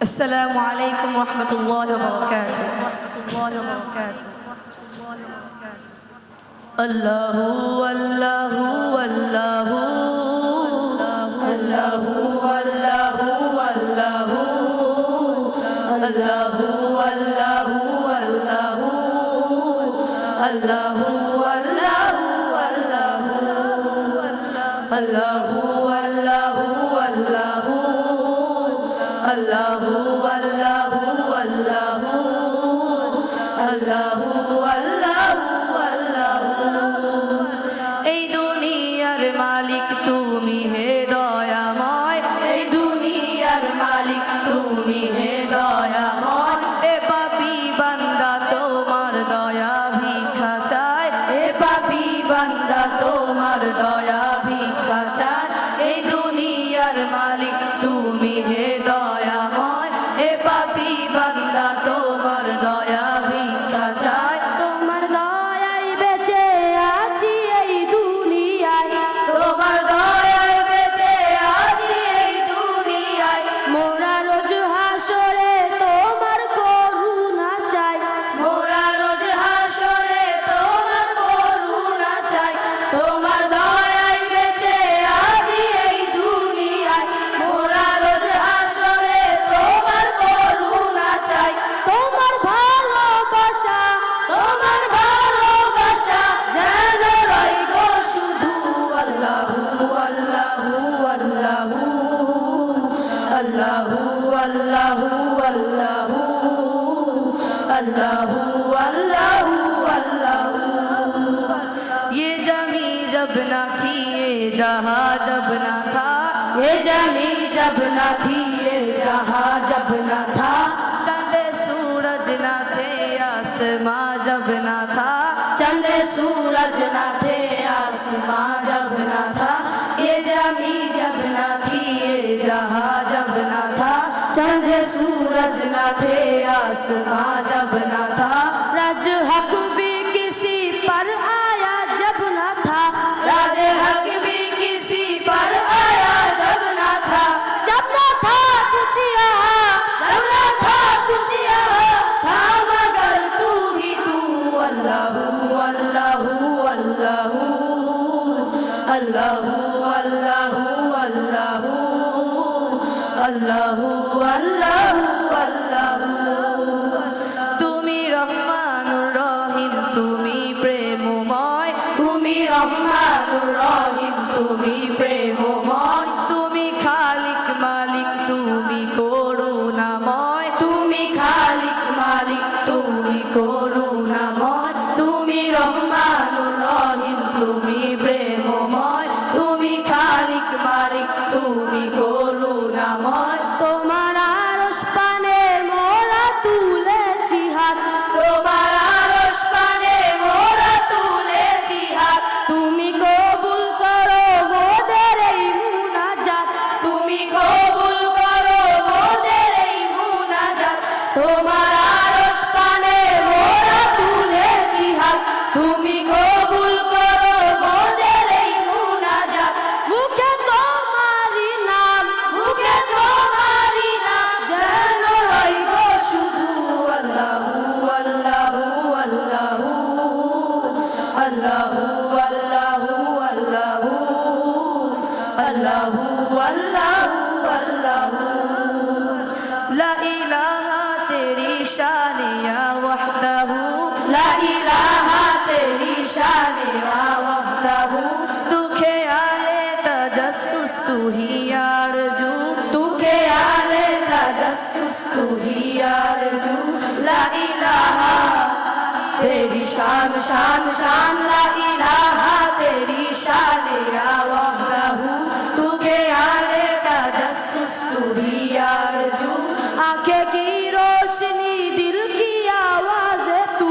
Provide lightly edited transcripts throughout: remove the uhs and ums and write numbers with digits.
আসসালামু আলাইকুম ওয়া রাহমাতুল্লাহি ওয়া বারাকাতুহু। আল্লাহু আল্লাহু আল্লাহু আল্লাহু আল্লাহু আল্লাহু আল্লাহু আল্লাহু আল্লাহু আল্লাহু আল্লাহু আল্লাহু আল্লাহু আল্লাহু আল্লাহু আল্লাহু আল্লাহু আল্লাহু এই দুনিয়ার মালিক তুমি হে দয়াময়, এই দুনিয়ার মালিক তুমি হে দয়াময়। এ পাপী বান্দা তোমার দয়া ভিক্ষা চায়, এ পাপী বান্দা তোমার দয়া ভিক্ষা চায়। এই দুনিয়ার মালিক তুমি হে দয়াময়, এ পাপী বান্দা তোমার দয়া ভিক্ষা চায়। তোমার দয়ায় বেঁচে আছি এই দুনিয়ায়, তোমার দয়ায় বেঁচে আছি এই দুনিয়ায়। মোরা রোজ হাসরে তোমার করুণা চাই, মোরা রোজ হাসরে তোমার করুণা চাই। তোমার দয়ায় বেঁচে আছি এই দুনিয়ায়, মোরা রোজ হাসরে তোমার করুণা চাই। তোমার ভালোবাসা তোমার ভালোবাসা যেন রই গো শুধু। আল্লাহু আল্লাহু আল্লাহু আল্লাহু আল্লাহু আল্লাহু अल्लाहु अल्लाहु अल्लाहु। ये जमी जब ना थी ये जहां जब ना था, ये जमी जब ना थी ये जहां जब ना था। चंद सूरज ना थे आसमां जब ना था, चंद सूरज ना थे आसमां जब ना था। ये जमी जब ना थी ये जहां जब ना था, चंद सूरज ना थे आसमां जब ना था। राज हक भी किसी पर आया जब न था, राज हक भी किसी पर आया जब ना था। जब न था कुछ यहाँ, जब ना था कुछ यहाँ था मगर तू ही तू। अल्लाहु अल्लाहु अल्लाहु अल्लाहु अल्लाहु अल्लाहु अल्लाहु अल्लाहु अल्लाहु। তুমি রহমানুর রহিম তুমি প্রেমময়, তুমি রহমানুর রহিম তুমি প্রেমময়। তুমি খালিক মালিক তুমি করুণাময়, তুমি খালিক মালিক তুমি করুণাময়। তুমি রহমানুর রহিম তুমি প্রেমময়, তুমি খালিক মালিক তুমি করুণাময়। তোমার আরশ পানে মোরা তুলেছি হাত, তোমার আরশ পানে মোরা তুলেছি হাত। তুমি কবুল করো মোদের এই মুনাজাত, তুমি কবুল করো মোদের এই মুনাজাত। তোমার আরশ পানে মোরা তুলেছি হাত, তুমি কবুল করো মোদের এই মুনাজাত। মুখে তোমারই নাম, মুখে তোমারই নাম যেন রই গো শুধু। আল্লাহু আল্লাহু আল্লাহু আল্লাহু আল্লাহু আল্লাহু আল্লাহু আল্লাহু আল্লাহু। লা ইলাহা তেরি শান ইয়া ওয়াহদাহু, লা ইলাহা তেরি শান ইয়া ওয়াহদাহু। तू ख्याले तजस्सुस तू ही आरज़ू, तू ख्याले तजस्सुस तू ही आरज़ू। ला इलाहा तेरी शान शान शान, ला इलाहा तेरी शान या वहदहू। तू ख्याले तजस्सुस तू ही आरज़ू। आंखें की रोशनी दिल की आवाज़ है तू,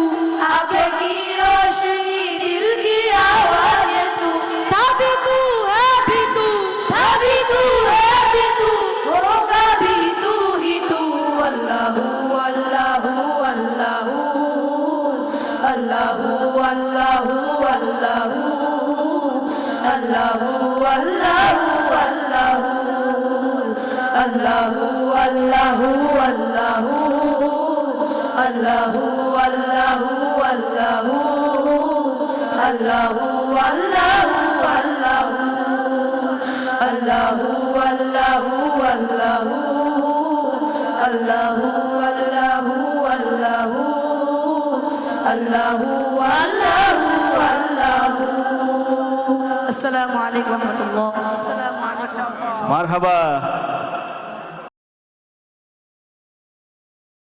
आंखें की रोशनी दिल की आवाज़ है तू। था भी तू है भी तू, था भी तू है भी तू, होगा भी तू ही तू। अल्लाहु अल्लाहु अल्लाहु अल्लाहु अल्लाहु अल्लाहु अल्लाहु अल्लाहु अल्लाहु अल्लाहु अल्लाहु আল্লাহু আল্লাহু আল্লাহু আল্লাহু আল্লাহু আল্লাহু আল্লাহু আল্লাহু আল্লাহু আল্লাহু আল্লাহু আল্লাহু। আসসালামু আলাইকুম ওয়া রাহমাতুল্লাহ। মারহাবা।